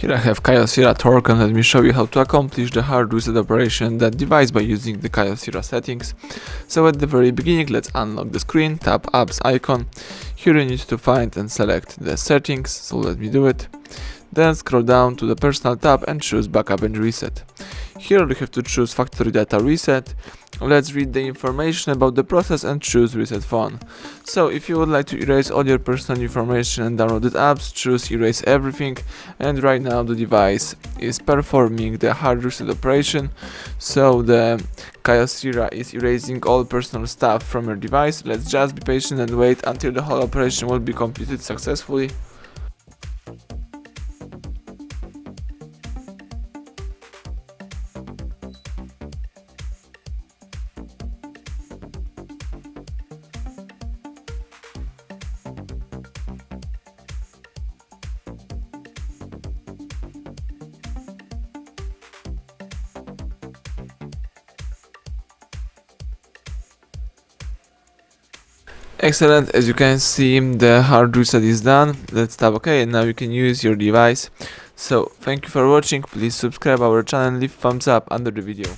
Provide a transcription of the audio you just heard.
Here I have KYOCERA Torque, and let me show you how to accomplish the hard reset operation on that device by using the KYOCERA settings. So at the very beginning, let's unlock the screen, tap apps icon. Here you need to find and select the settings, so let me do it. Then scroll down to the personal tab and choose backup and reset. Here you have to choose factory data reset. Let's read the information about the process and choose reset phone. So if you would like to erase all your personal information and downloaded apps, choose erase everything, and right now the device is performing the hard reset operation. So the KYOCERA is erasing all personal stuff from your device. Let's just be patient and wait until the whole operation will be completed successfully. Excellent, as you can see, the hard reset is done. Let's tap OK, and now you can use your device. So thank you for watching. Please subscribe our channel and leave thumbs up under the video.